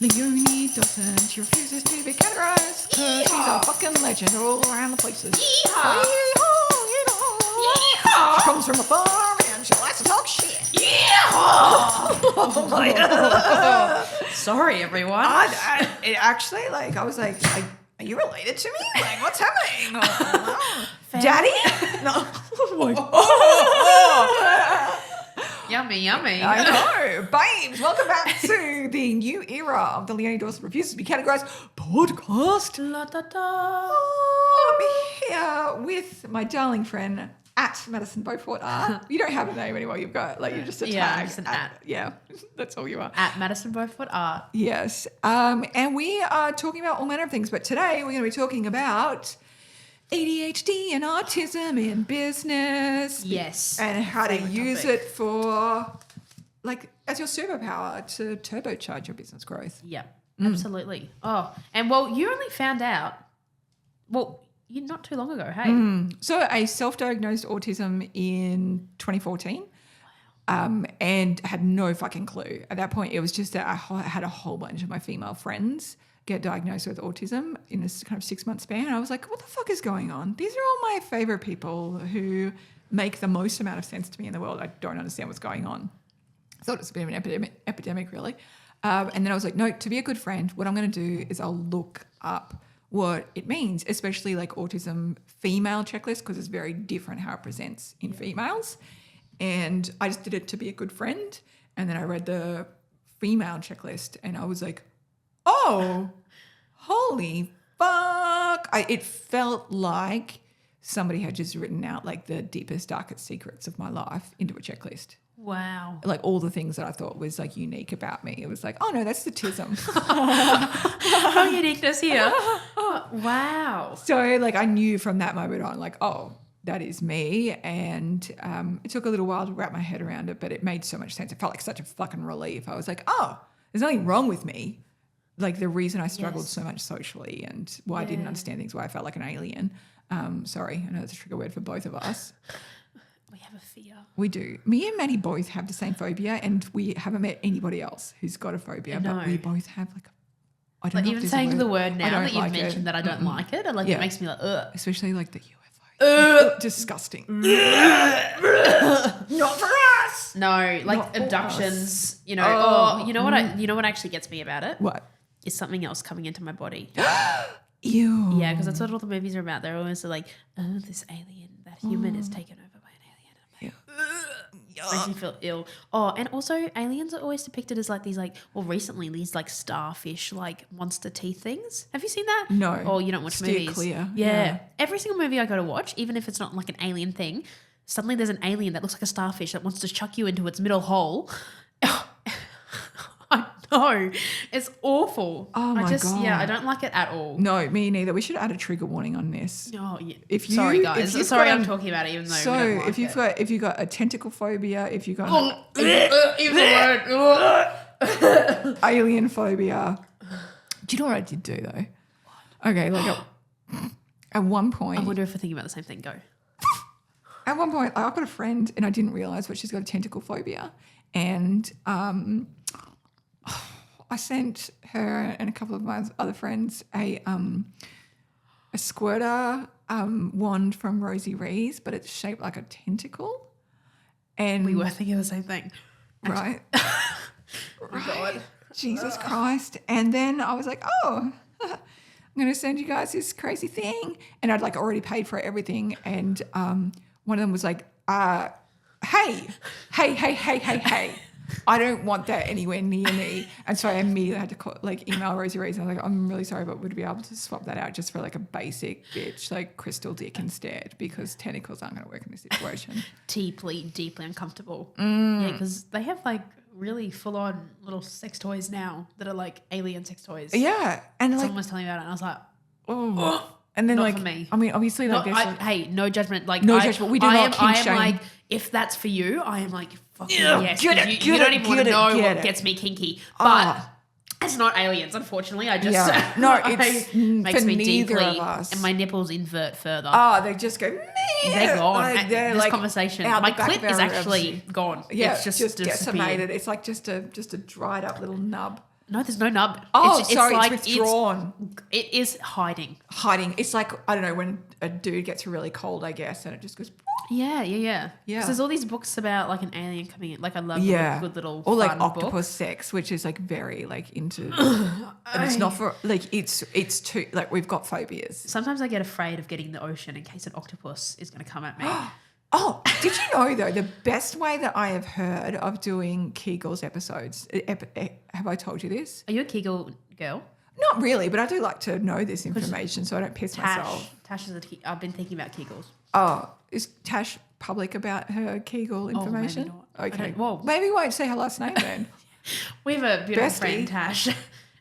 Leonie Dawson, she refuses to be categorised because she's a fucking legend all around the places. Yeehaw! Yeehaw! She comes from a farm and she likes to talk shit. Oh my God. Sorry, everyone. I actually, like, I was like, are you related to me? Like, what's happening? Daddy? No. Yummy, yummy. I know. Babes, welcome back to the new era of the Leonie Dawson Refuses to Be Categorised podcast. La da da. I'm here with my darling friend at Madison Beaufort Art. You don't have a name anymore. You've got, like, you're just a Yeah, tag. just an at. Yeah, that's all you are. At Madison Beaufort Art. Yes. And we are talking about all manner of things, but today we're going to be talking about ADHD and autism in business. Yes. And how to Favorite use topic. it for, like, as your superpower to turbocharge your business growth. Yeah, absolutely. Oh, and well, you only found out, you not too long ago, hey? So I self-diagnosed autism in 2014 and had no fucking clue. At that point, it was just that I had a whole bunch of my female friends get diagnosed with autism in this kind of 6-month span. And I was like, what the fuck is going on? These are all my favorite people who make the most amount of sense to me in the world. I don't understand what's going on. I thought it was a bit of an epidemic really. And then I was like, no, to be a good friend, what I'm going to do is I'll look up what it means, especially like autism female checklist, because it's very different how it presents in females. And I just did it to be a good friend. And then I read the female checklist and I was like, oh, holy fuck. It felt like somebody had just written out like the deepest, darkest secrets of my life into a checklist. Wow. Like all the things that I thought was like unique about me. It was like, oh no, that's the tism. No uniqueness here. Wow. So like I knew from that moment on, like, oh, that is me. And it took a little while to wrap my head around it, but it made so much sense. It felt like such a fucking relief. I was like, oh, there's nothing wrong with me. Like the reason I struggled so much socially and why I didn't understand things, why I felt like an alien. Sorry, I know that's a trigger word for both of us. We have a fear. We do. Me and Maddie both have the same phobia and we haven't met anybody else who's got a phobia, but we both have like I don't know. Even saying the word now that you've like mentioned that I don't like it, it makes me like, ugh. Especially like the UFO. Disgusting. Not for us. No, like Not for abductions, you know, you know what actually gets me about it? What? Is something else coming into my body. Ew. Yeah, because that's what all the movies are about. They're always like, oh, this alien, that human is taken over by an alien. I'm like, makes me feel ill. Oh, and also aliens are always depicted as like these recently these like starfish like monster teeth things. Have you seen that? No. Oh, you don't watch Steer movies. clear. Yeah. Every single movie I go to watch, even if it's not like an alien thing, suddenly there's an alien that looks like a starfish that wants to chuck you into its middle hole. I know. It's awful. Oh my God. Yeah, I don't like it at all. No, me neither. We should add a trigger warning on this. Oh, yeah. If guys. Sorry, I'm talking about it even though we don't like if you've got a tentacle phobia, if you've got even the word. alien phobia. Do you know what I did do though? Okay, like at one point. I wonder if we're thinking about the same thing. Go. At one point, I've got a friend and I didn't realise, but she's got a tentacle phobia. And I sent her and a couple of my other friends a squirter wand from Rosie Rees, but it's shaped like a tentacle. And We were thinking the same thing. right? God. Jesus Christ. And then I was like, oh, I'm going to send you guys this crazy thing. And I'd like already paid for everything. And one of them was like, hey. I don't want that anywhere near me. And so I immediately had to email Rosie Rees. And I was like, I'm really sorry, but would we be able to swap that out just for like a basic bitch, like crystal dick instead? Because tentacles aren't going to work in this situation. Deeply uncomfortable. Yeah, because they have like really full on little sex toys now that are like alien sex toys. Yeah. And like, someone was telling me about it and I was like, oh. And then not like, for me. I mean, obviously like hey, no judgment. Like no judgment. We do not kink I am shame. like, if that's for you, I am like, fucking Yeah, yes. get it, You get don't it, even want to get it, know get what it. gets me kinky. But it's not aliens, unfortunately. I just no, it's makes for me neither deeply, of us. and my nipples invert further. Oh, they just go. They're gone. Like, they're this like conversation, out my the back clit of is our actually ribs. gone. Yeah, it's just decimated. disappeared. It's like just a dried up little nub. No, there's no nub. Oh, it's sorry, like it's withdrawn. It is hiding. It's like, I don't know, when a dude gets really cold, I guess, and it just goes. Yeah. Yeah. Because there's all these books about like an alien coming in. Like I love good little or like fun octopus book. sex, which is like very like into, and it's not for like it's too like we've got phobias. Sometimes I get afraid of getting in the ocean in case an octopus is going to come at me. Oh, did you know though the best way that I have heard of doing Kegel's episodes? Have I told you this? Are you a Kegel girl? Not really, but I do like to know this information so I don't piss myself. Tash is I've been thinking about Kegels. Oh, is Tash public about her Kegel information? Maybe not. Okay. Well, maybe we won't say her last name then. We have a beautiful Bestie. friend, Tash,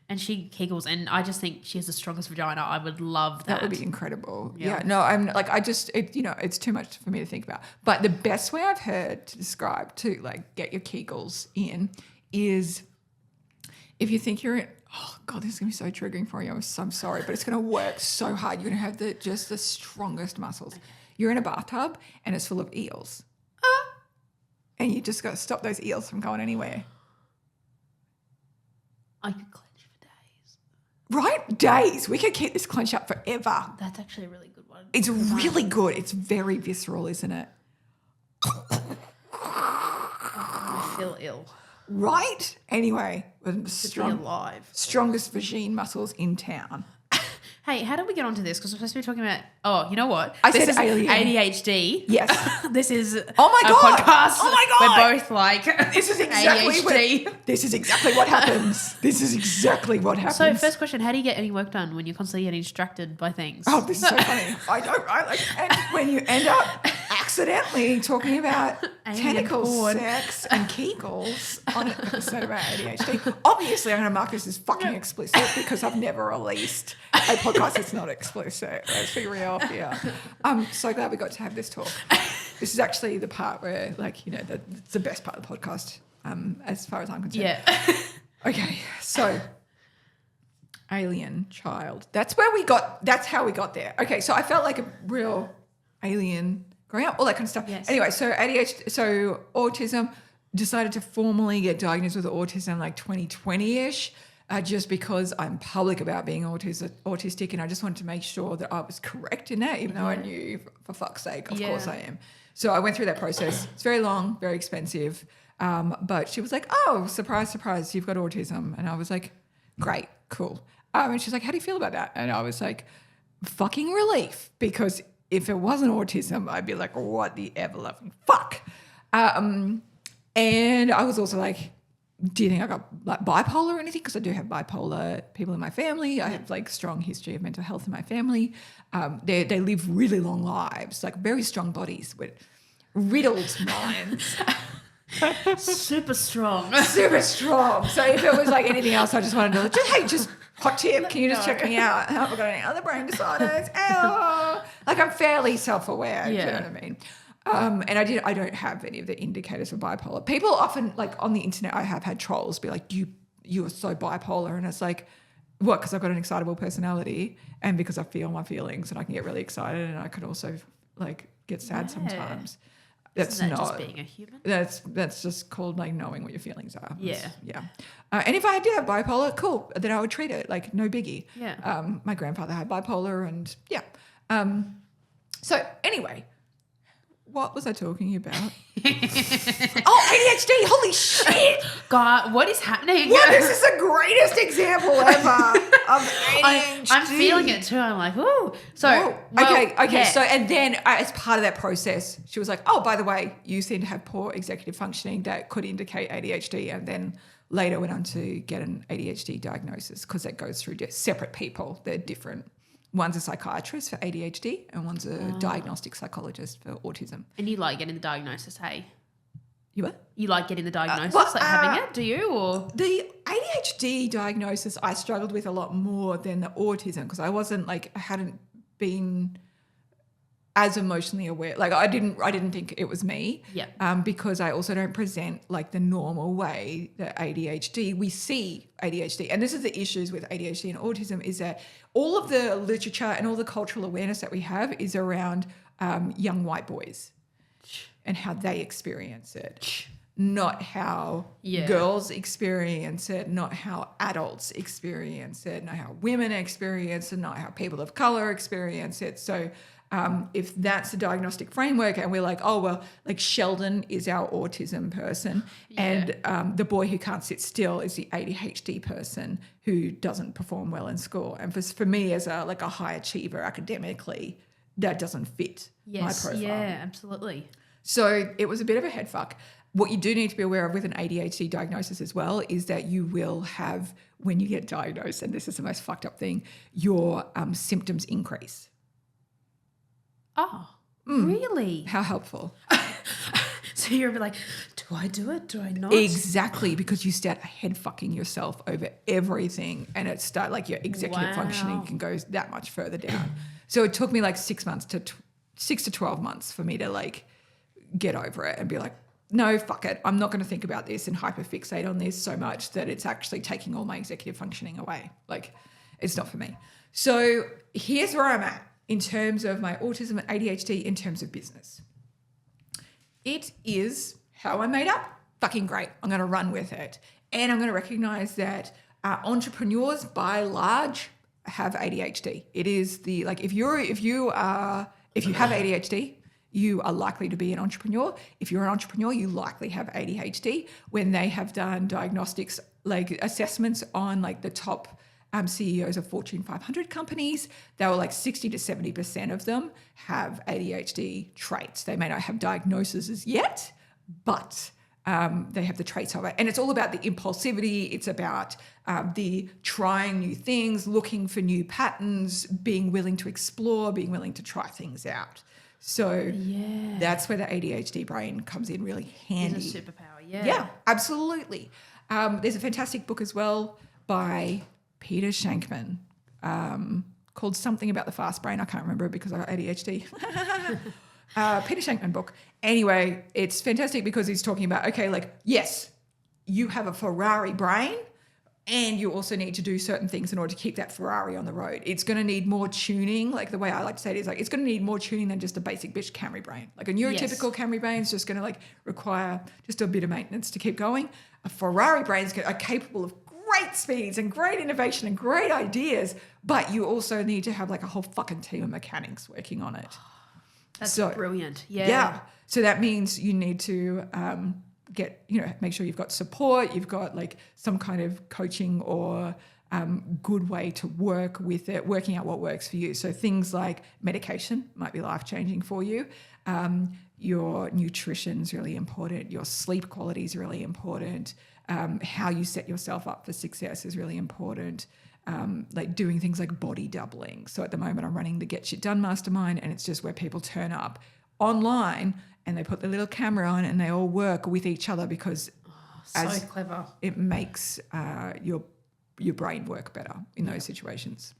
and she Kegels, and I just think she has the strongest vagina. I would love that. That would be incredible. Yeah. Yeah. No, I'm like, it's too much for me to think about. But the best way I've heard to describe to like get your Kegels in is if you think you're in, oh God, this is going to be so triggering for you. I'm sorry, but it's going to work so hard. You're going to have just the strongest muscles. You're in a bathtub and it's full of eels. And you just got to stop those eels from going anywhere. I could clench for days. Right? Days. We could keep this clench up forever. That's actually a really good one. It's really good. It's very visceral, isn't it? I feel ill. Right? Anyway, To be alive. strongest vagine muscles in town. Hey, how did we get onto this? Because we're supposed to be talking about. Oh, you know what? I this said is alien. ADHD. Yes. This is Oh my a God. podcast. Oh my God. We're both like This is exactly ADHD. what happens. This is exactly what happens. So, first question: how do you get any work done when you're constantly getting distracted by things? Oh, this is so funny. I like, and when you end up accidentally talking about Alien tentacle porn. sex and Kegels on an episode about ADHD. Obviously, I'm going to mark this as fucking explicit because I've never released a podcast that's not explicit. Let's be real here. I'm so glad we got to have this talk. This is actually the part where, like, it's the best part of the podcast, as far as I'm concerned. Yeah. Okay, so alien child. That's how we got there. Okay, so I felt like a real alien growing up, all that kind of stuff. Yes. Anyway, so ADHD, so autism, decided to formally get diagnosed with autism like 2020-ish, just because I'm public about being autistic, and I just wanted to make sure that I was correct in that, even though I knew, for fuck's sake, of course I am. So I went through that process. It's very long, very expensive, but she was like, oh, surprise, surprise, you've got autism. And I was like, great, cool. And she's like, how do you feel about that? And I was like, fucking relief, because if it wasn't autism, I'd be like, what the ever-loving fuck? And I was also like, do you think I got like bipolar or anything? Because I do have bipolar people in my family. I have like strong history of mental health in my family. They live really long lives, like very strong bodies with riddled minds. Super strong. Super strong. So if it was like anything else, I just wanted to just hot tip, can you just check me out? Have I got any other brain disorders? Like I'm fairly self-aware, do you know what I mean? And I don't have any of the indicators for bipolar. People often, like on the internet, I have had trolls be like, you are so bipolar. And it's like, what? Because I've got an excitable personality and because I feel my feelings and I can get really excited and I can also like get sad sometimes. That's Isn't that not just being a human. That's just called like knowing what your feelings are. Yeah. Yeah. And if I did have bipolar, cool. Then I would treat it like no biggie. Yeah. My grandfather had bipolar and yeah. So anyway, what was I talking about? ADHD. Holy shit. God, what is happening? What? This is the greatest example ever of ADHD. I'm feeling it too. I'm like, ooh. So, okay. yeah. So, and then as part of that process, she was like, oh, by the way, you seem to have poor executive functioning that could indicate ADHD. And then later went on to get an ADHD diagnosis because that goes through separate people. They're different. One's a psychiatrist for ADHD and one's a diagnostic psychologist for autism. And you like getting the diagnosis, hey? You what? You like getting the diagnosis, like having it, do you? Or the ADHD diagnosis I struggled with a lot more than the autism because I hadn't been as emotionally aware. Like I didn't think it was me. Yeah. Because I also don't present like the normal way that we see ADHD. And this is the issues with ADHD and autism is that all of the literature and all the cultural awareness that we have is around young white boys and how they experience it. not how girls experience it, not how adults experience it, not how women experience it, not how people of color experience it. So if that's a diagnostic framework and we're like, oh, well, like Sheldon is our autism person and the boy who can't sit still is the ADHD person who doesn't perform well in school. And for me as a high achiever academically, that doesn't fit my profile. Yeah, absolutely. So it was a bit of a head fuck. What you do need to be aware of with an ADHD diagnosis as well is that you will have, when you get diagnosed, and this is the most fucked up thing, your symptoms increase. Oh, really? How helpful. So you're like, do I do it? Do I not? Exactly, because you start head fucking yourself over everything and it start like your executive functioning can go that much further down. So it took me like 6 to 12 months for me to like get over it and be like, no, fuck it. I'm not going to think about this and hyperfixate on this so much that it's actually taking all my executive functioning away. Like, it's not for me. So here's where I'm at in terms of my autism and ADHD in terms of business. It is how I'm made up. Fucking great. I'm going to run with it. And I'm going to recognize that entrepreneurs by large have ADHD. It is the, like, if you have ADHD, you are likely to be an entrepreneur. If you're an entrepreneur, you likely have ADHD. When they have done diagnostics, like assessments on like the top CEOs of Fortune 500 companies, they were like 60 to 70% of them have ADHD traits. They may not have diagnoses yet, but they have the traits of it. And it's all about the impulsivity. It's about the trying new things, looking for new patterns, being willing to explore, being willing to try things out. So that's where the ADHD brain comes in really handy. It's a superpower, Yeah, absolutely. There's a fantastic book as well by Peter Shankman called something about the fast brain. I can't remember it because I got ADHD. Peter Shankman book. Anyway, it's fantastic because he's talking about, okay, like, yes, you have a Ferrari brain and you also need to do certain things in order to keep that Ferrari on the road. It's going to need more tuning. Like the way I like to say it is like, it's going to need more tuning than just a basic bitch Camry brain. Like a neurotypical Camry brain is just going to like require just a bit of maintenance to keep going. A Ferrari brain is capable of great speeds and great innovation and great ideas, but you also need to have like a whole fucking team of mechanics working on it. That's brilliant. Yeah. So that means you need to make sure you've got support, you've got like some kind of coaching or good way to work with it, working out what works for you. So things like medication might be life-changing for you. Your nutrition is really important. Your sleep quality is really important. How you set yourself up for success is really important. Like doing things like body doubling. So at the moment I'm running the Get Shit Done Mastermind, and it's just where people turn up online and they put the little camera on and they all work with each other because so clever. It makes your brain work better in those situations.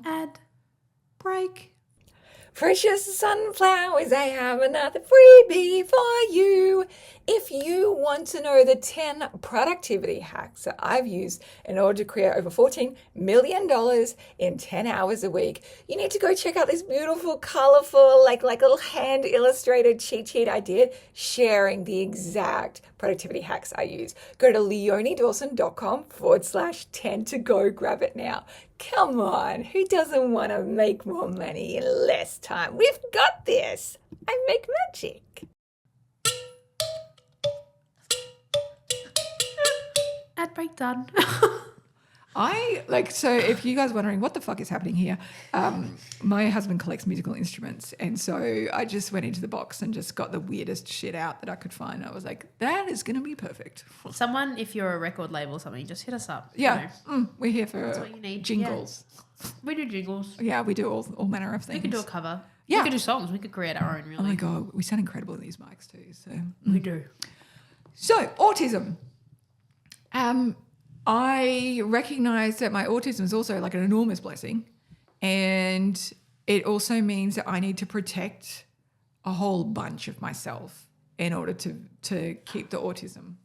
Ad break. Precious sunflowers, I have another freebie for you. If you want to know the 10 productivity hacks that I've used in order to create over $14 million in 10 hours a week, you need to go check out this beautiful, colorful, like little hand illustrated cheat sheet I did sharing the exact productivity hacks I use. Go to leoniedawson.com/10 to go grab it now. Come on, who doesn't want to make more money in less time? We've got this. I make magic. Ad break done. So if you guys are wondering what the fuck is happening here, my husband collects musical instruments, and so I just went into the box and just got the weirdest shit out that I could find. I was like, that is going to be perfect. Someone, if you're a record label or something, just hit us up. Yeah, we're here for that's what you need. jingles. Yeah. We do jingles. Yeah, we do all manner of things. We could do a cover. Yeah. We could do songs. We could create our own, really. Oh my God, we sound incredible in these mics too. So we do. So autism. I recognize that my autism is also like an enormous blessing, and it also means that I need to protect a whole bunch of myself in order to keep the autism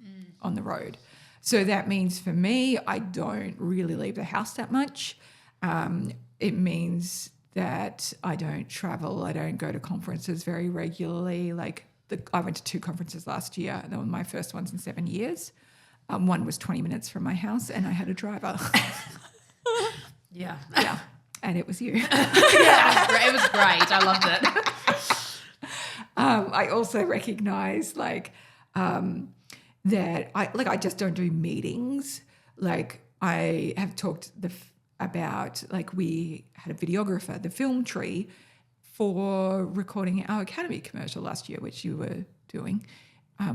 on the road. So that means for me, I don't really leave the house that much. It means that I don't travel. I don't go to conferences very regularly. Like I went to 2 conferences last year. They were my first ones in 7 years. One was 20 minutes from my house and I had a driver. Yeah. Yeah. And it was you. Yeah, it was great. I loved it. I also recognize that I just don't do meetings. Like I have talked about we had a videographer, the film tree, for recording our Academy commercial last year, which you were doing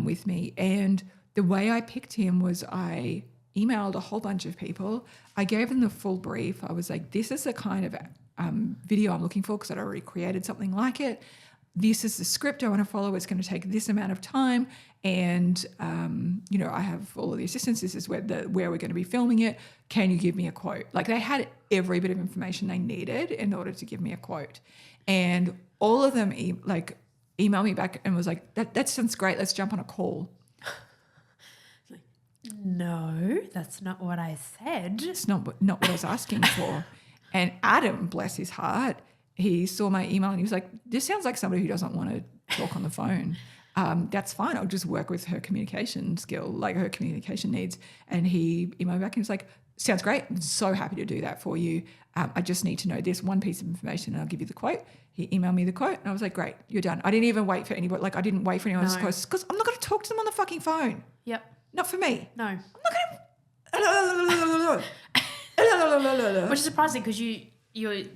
with me. And the way I picked him was I emailed a whole bunch of people. I gave them the full brief. I was like, this is the kind of video I'm looking for because I'd already created something like it. This is the script I want to follow. It's going to take this amount of time. And, I have all of the assistants. This is where we're going to be filming it. Can you give me a quote? Like they had every bit of information they needed in order to give me a quote. And all of them emailed me back and was like, that sounds great. Let's jump on a call. No, that's not what I said. It's not what I was asking for. And Adam, bless his heart, he saw my email and he was like, this sounds like somebody who doesn't want to talk on the phone. That's fine. I'll just work with her communication skill, like her communication needs. And he emailed back and was like, sounds great. I'm so happy to do that for you. I just need to know this one piece of information and I'll give you the quote. He emailed me the quote and I was like, great, you're done. I didn't even wait for anybody. I didn't wait for anyone else's quotes because I'm not going to talk to them on the fucking phone. Yep. Not for me. No. I'm not going to. Which is surprising because you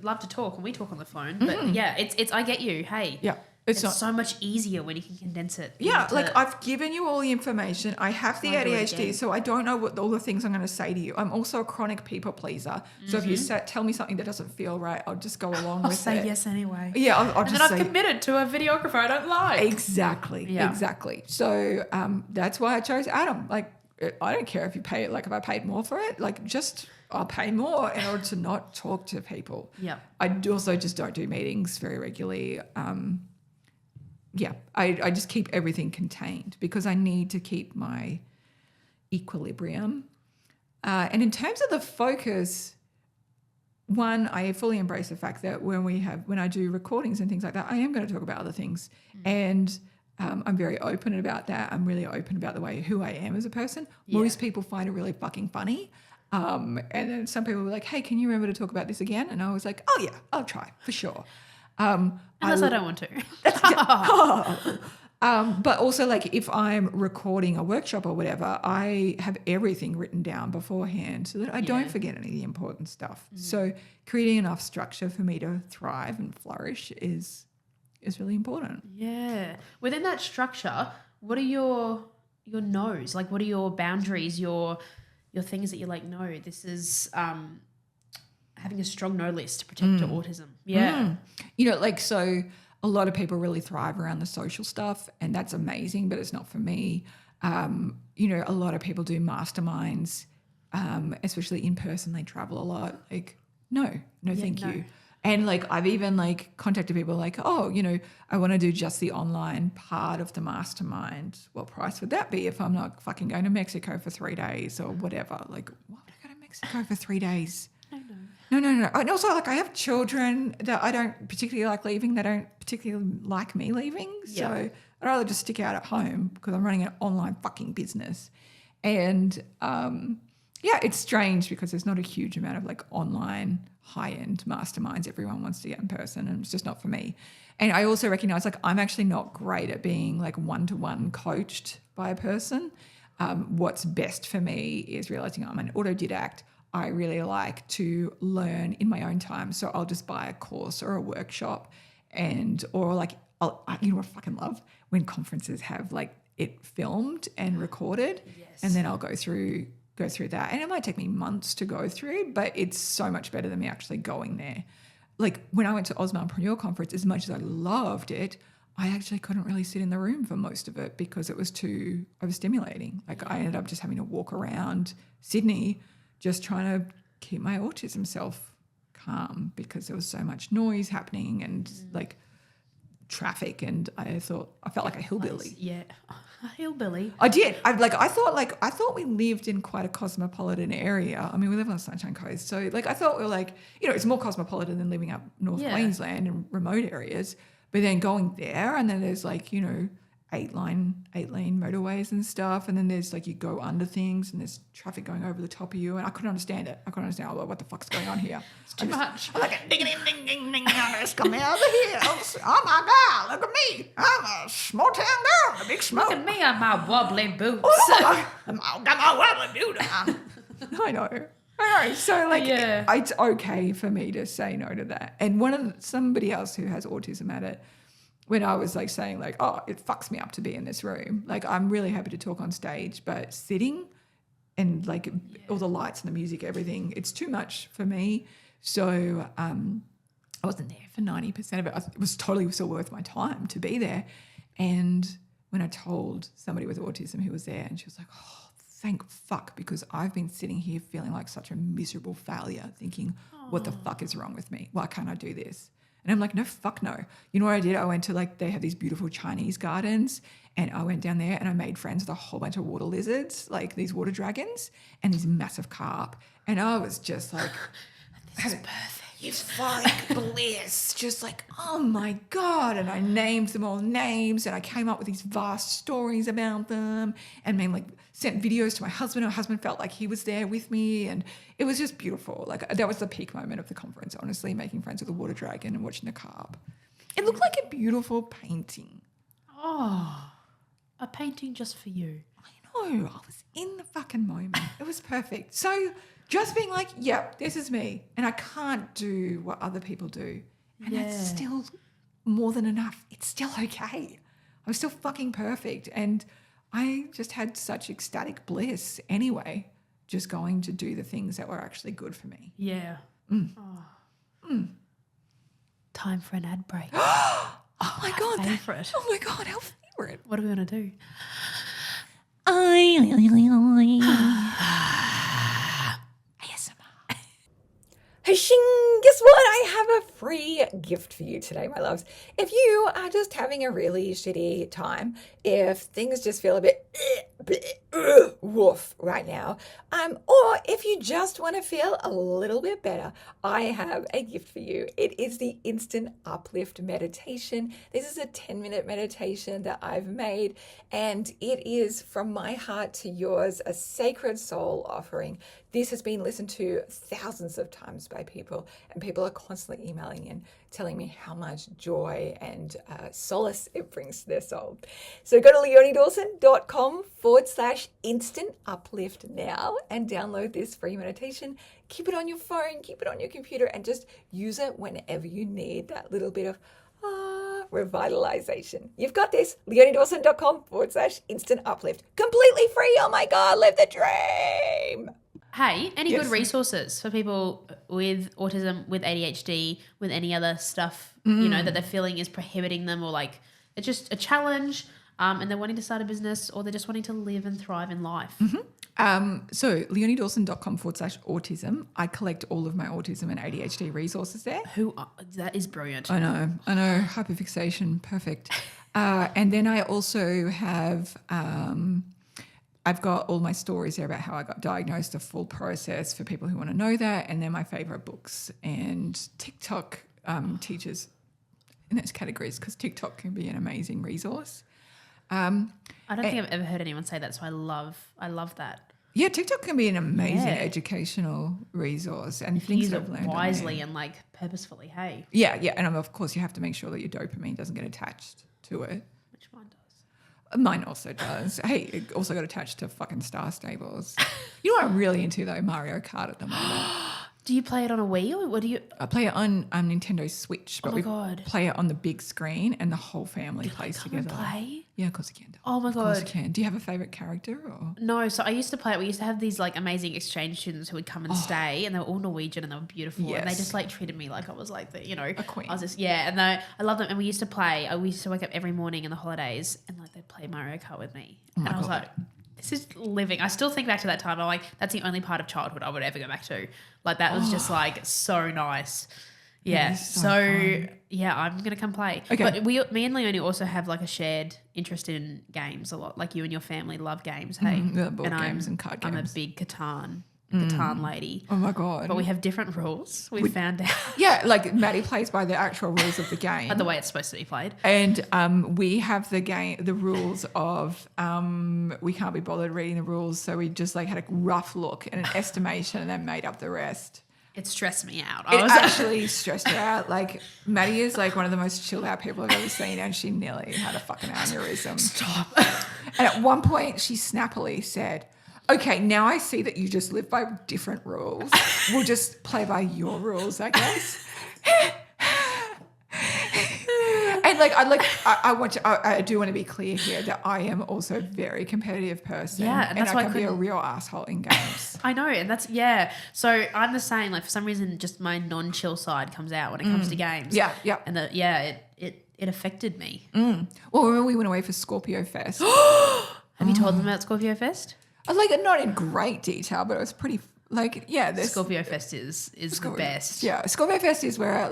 love to talk and we talk on the phone. But yeah, it's I get you. Hey. Yeah. It's not so much easier when you can condense it. Yeah, I've given you all the information. I have the ADHD, so I don't know what all the things I'm going to say to you. I'm also a chronic people pleaser. So if you tell me something that doesn't feel right, I'll just go along with it. I'll say yes anyway. Yeah, I'll just say. And then I've committed to a videographer I don't like. Exactly. So that's why I chose Adam. Like, I don't care if you pay it. Like, if I paid more for it, I'll pay more in order to not talk to people. Yeah. I also just don't do meetings very regularly. I just keep everything contained because I need to keep my equilibrium. And in terms of the focus, one, I fully embrace the fact that when I do recordings and things like that, I am going to talk about other things. And I'm very open about that. I'm really open about who I am as a person. Yeah. Most people find it really fucking funny. And then some people were like, hey, can you remember to talk about this again? And I was like, oh yeah, I'll try for sure. Unless I don't want to. But also if I'm recording a workshop or whatever, I have everything written down beforehand so that I don't forget any of the important stuff. So creating enough structure for me to thrive and flourish is really important. Yeah. Within that structure, what are your no's? Like, what are your boundaries, your things that you're like, no, this is having a strong no list to protect your autism. Yeah. So a lot of people really thrive around the social stuff and that's amazing, but it's not for me. A lot of people do masterminds, especially in person, they travel a lot. No, thank you. And I've even contacted people I want to do just the online part of the mastermind. What price would that be if I'm not fucking going to Mexico for 3 days or whatever? Why would I go to Mexico for 3 days? No. And also, I have children that I don't particularly like leaving. They don't particularly like me leaving. So I'd rather just stick out at home because I'm running an online fucking business. And, it's strange because there's not a huge amount of online high-end masterminds. Everyone wants to get in person and it's just not for me. And I also recognize I'm actually not great at being one-to-one coached by a person. What's best for me is realizing I'm an autodidact. I really like to learn in my own time. So I'll just buy a course or a workshop I fucking love when conferences have it filmed and recorded. Yes. And then I'll go through that. And it might take me months to go through, but it's so much better than me actually going there. When I went to Osmompreneur Conference, as much as I loved it, I actually couldn't really sit in the room for most of it because it was too overstimulating. I ended up just having to walk around Sydney just trying to keep my autism self calm because there was so much noise happening and traffic, and I felt like a hillbilly. Yeah. Hillbilly. I did. I thought we lived in quite a cosmopolitan area. I mean, we live on the Sunshine Coast, so I thought we were it's more cosmopolitan than living up North Queensland and remote areas. But then going there, and then there's 8-lane motorways and stuff, and then there's you go under things, and there's traffic going over the top of you, and I couldn't understand it. I couldn't understand what the fuck's going on here. It's too much. I'm ding ding ding ding ding. It's coming out of the hills. Oh my God! Look at me. I'm a small town girl. A big smoke. Look at me on my wobbly boots. Oh, got my wobbly boot on. I know. So it's okay for me to say no to that. And somebody else who has autism at it. When I was saying it fucks me up to be in this room. I'm really happy to talk on stage, but sitting and all the lights and the music, everything, it's too much for me. So I wasn't there for 90% of it. It was totally still worth my time to be there. And when I told somebody with autism who was there, and she was like, oh, thank fuck, because I've been sitting here feeling like such a miserable failure, thinking, what the fuck is wrong with me? Why can't I do this? And I'm like, no, fuck no. You know what I did? I went to they have these beautiful Chinese gardens, and I went down there and I made friends with a whole bunch of water lizards, these water dragons and these massive carp. And I was just this is perfect. Euphoric bliss, just oh my God. And I named them all names, and I came up with these vast stories about them, and sent videos to my husband. My husband felt like he was there with me, and it was just beautiful. That was the peak moment of the conference, honestly, making friends with the water dragon and watching the carp. It looked like a beautiful painting. Oh, a painting just for you. I know. I was in the fucking moment. It was perfect. So just being this is me, and I can't do what other people do. And that's still more than enough. It's still okay. I'm still fucking perfect. And I just had such ecstatic bliss anyway, just going to do the things that were actually good for me. Yeah. Time for an ad break. Oh my God. Favorite. Oh my God, our favorite. What are we going to do? Hey, shing! Guess what? I have a free gift for you today, my loves. If you are just having a really shitty time, if things just feel a bit woof right now, or if you just want to feel a little bit better, I have a gift for you. It is the Instant Uplift Meditation. This is a 10-minute meditation that I've made, and it is from my heart to yours, a sacred soul offering. This has been listened to thousands of times by people, and people are constantly emailing in, telling me how much joy and solace it brings to their soul. So go to leoniedawson.com/instant uplift now and download this free meditation. Keep it on your phone, keep it on your computer, and just use it whenever you need that little bit of revitalization. You've got this. leoniedawson.com/instant uplift. Completely free. Oh my God, live the dream. Hey, any good resources for people with autism, with ADHD, with any other stuff, that they're feeling is prohibiting them, or it's just a challenge, and they're wanting to start a business, or they're just wanting to live and thrive in life? So leoniedawson.com/autism. I collect all of my autism and ADHD resources there. That is brilliant. I know. Hyperfixation, perfect. And then I also have... I've got all my stories there about how I got diagnosed, the full process for people who want to know that, and then my favourite books. And TikTok teaches in those categories, because TikTok can be an amazing resource. I don't think I've ever heard anyone say that, so I love that. Yeah, TikTok can be an amazing educational resource, and if things you use that I've it learned wisely and purposefully. Hey, yeah, and of course you have to make sure that your dopamine doesn't get attached to it. which mine does. Mine also does. Hey, it also got attached to fucking Star Stables. You know what I'm really into though? Mario Kart at the moment. Do you play it on a Wii, or what do you? I play it on Nintendo Switch, but Oh my God. play it on the big screen, and the whole family plays together. Play? Yeah, of course you can. Oh my Of course you God. can. Do you have a favourite character? Or? No, so I used to play it. We used to have these amazing exchange students who would come and stay, and they were all Norwegian and they were beautiful, and they Yes. just treated me like I was a queen. I was just and I love them. And we used to play. We used to wake up every morning in the holidays, and they'd play Mario Kart with me, and I was God. this is living. I still think back to that time. I'm that's the only part of childhood I would ever go back to. That was just so nice. Yeah. It is so So fun. yeah, I'm gonna come play. Okay. But me and Leonie also have like a shared interest in games a lot. Like you and your family love games, hey? Yeah, board games and card I'm a games. big Catan lady. Oh my God. But we have different rules. We found out Yeah, like Maddie plays by the actual rules of the game. the way it's supposed to be played. And we have the rules of we can't be bothered reading the rules, so we just like had a rough look and an estimation and then made up the rest. It stressed me out. It actually stressed her out. Like Maddie is like one of the most chilled out people I've ever seen, and she nearly had a fucking aneurysm. Stop. And at one point she snappily said, "Okay, now I see that you just live by different rules. We'll just play by your rules, I guess." And I do want to be clear here that I am also a very competitive person. Yeah, and that's I why I can be a couldn't- real asshole in games. I know, and that's So I'm the same. Like for some reason, just my non-chill side comes out when it comes to games. Yeah. And it affected me. Well, remember we went away for Scorpio Fest. Have you told them about Scorpio Fest? Like not in great detail, but it was pretty like this Scorpio Fest is the best. Yeah, Scorpio Fest is where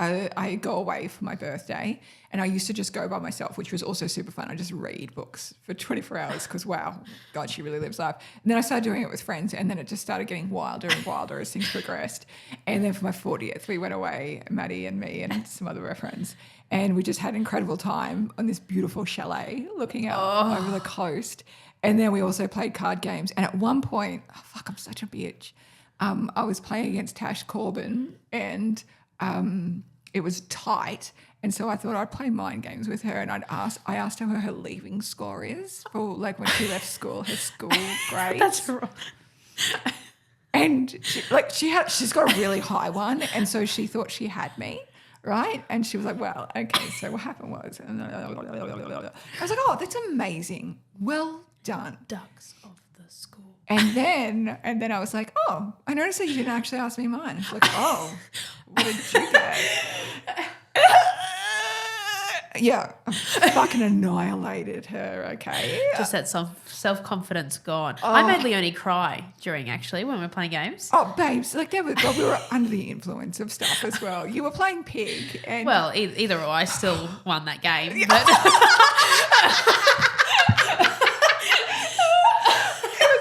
I go away for my birthday, and I used to just go by myself, which was also super fun. I just read books for 24 hours because, wow, God, she really lives life. And then I started doing it with friends, and then it just started getting wilder and wilder as things progressed. And then for my 40th, we went away, Maddie and me and some other friends, and we just had an incredible time on this beautiful chalet looking out over the coast. And then we also played card games. And at one point, I'm such a bitch. I was playing against Tash Corbin, and it was tight, and so I thought I'd play mind games with her, and I asked her what her leaving score is for like when she left school, her school grades. That's wrong. And she's got a really high one, and so she thought she had me, right? And she was like, "Well, okay." So what happened was, I was like, "Oh, that's amazing. Well done." Ducks of the school. And then I was like, "Oh, I noticed that you didn't actually ask me mine." She's like, "Oh, what did you get?" Yeah, I fucking annihilated her, okay? Just that self-confidence gone. I made Leonie cry when we were playing games. Oh, babes, like we were under the influence of stuff as well. You were playing Pig. And Well, either or, I still won that game. But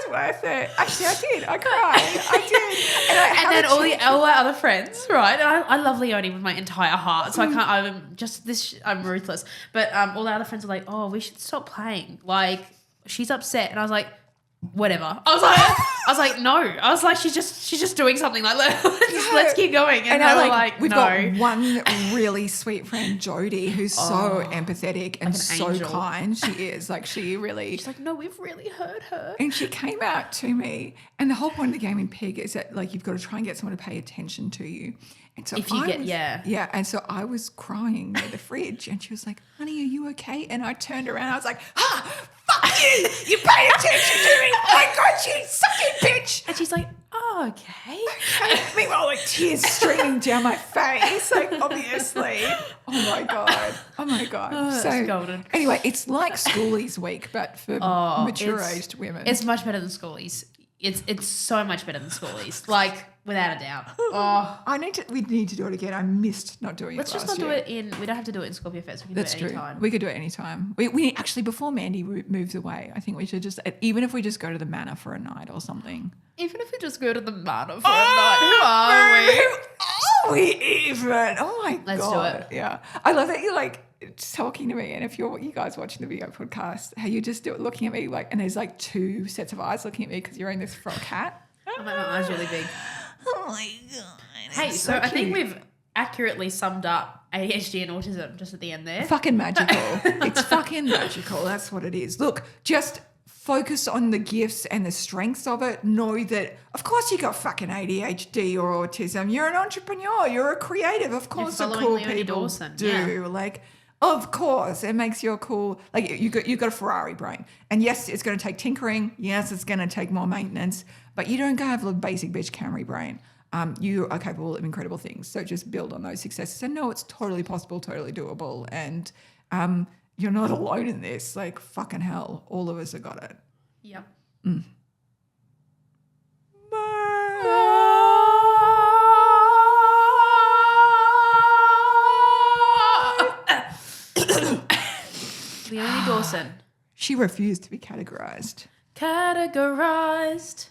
worth it. Actually, I did. I cried. I did. And then all our other friends, right? And I love Leonie with my entire heart, so I can't. I'm ruthless. But all our other friends are like, "Oh, we should stop playing. Like, she's upset." And I was like, "Whatever." I was like, "No." I was like, "She's just doing something. Like, let's keep going." And they were like, we've "No." got one really sweet friend, Jodie, who's so empathetic and so angel. kind. She is like she really. She's like, "No, we've really hurt her." And she came out to me, and the whole point of the game in Pig is that like you've got to try and get someone to pay attention to you. And so and so I was crying near the fridge, and she was like, "Honey, are you okay?" And I turned around, I was like, fuck you! You paid attention to me! Oh my God, you sucky bitch! And she's like, "Oh, okay." Meanwhile, like tears streaming down my face, like obviously. Oh my God. Oh, So that's golden. anyway, it's like Schoolies Week, but for mature-aged women. It's much better than Schoolies. It's so much better than Schoolies, like without a doubt. Oh, we need to do it again. I missed not doing let's it just last not year. do it in. We don't have to do it in Scorpio Fest. We can That's do it true. anytime. We could do it anytime. We actually, before Mandy moves away, I think we should just, even if we just go to the Manor for a night or something. Even if we just go to the Manor for a night, Who are we even? Oh my God. Let's do it. Yeah. I love that you're like talking to me, and if you guys watching the video podcast, how you just do it looking at me like, and there's like two sets of eyes looking at me because you're in this frog hat. I'm like, my eyes really big. Oh my God. Hey, It's so I think cute. we've accurately summed up ADHD and autism just at the end there. Fucking magical. It's fucking magical. That's what it is. Look, just focus on the gifts and the strengths of it. Know that, of course, you got fucking ADHD or autism. You're an entrepreneur. You're a creative. Of course, the following cool Leonie people Dawson, do. yeah. Like, of course, it makes you a cool. Like, you got a Ferrari brain, and yes, it's going to take tinkering. Yes, it's going to take more maintenance, but you don't go have a basic bitch Camry brain. You are capable of incredible things. So just build on those successes and know it's totally possible, totally doable. And you're not alone in this. Like, fucking hell, all of us have got it. Yep. Bye. Dawson. She refused to be categorized. Categorized.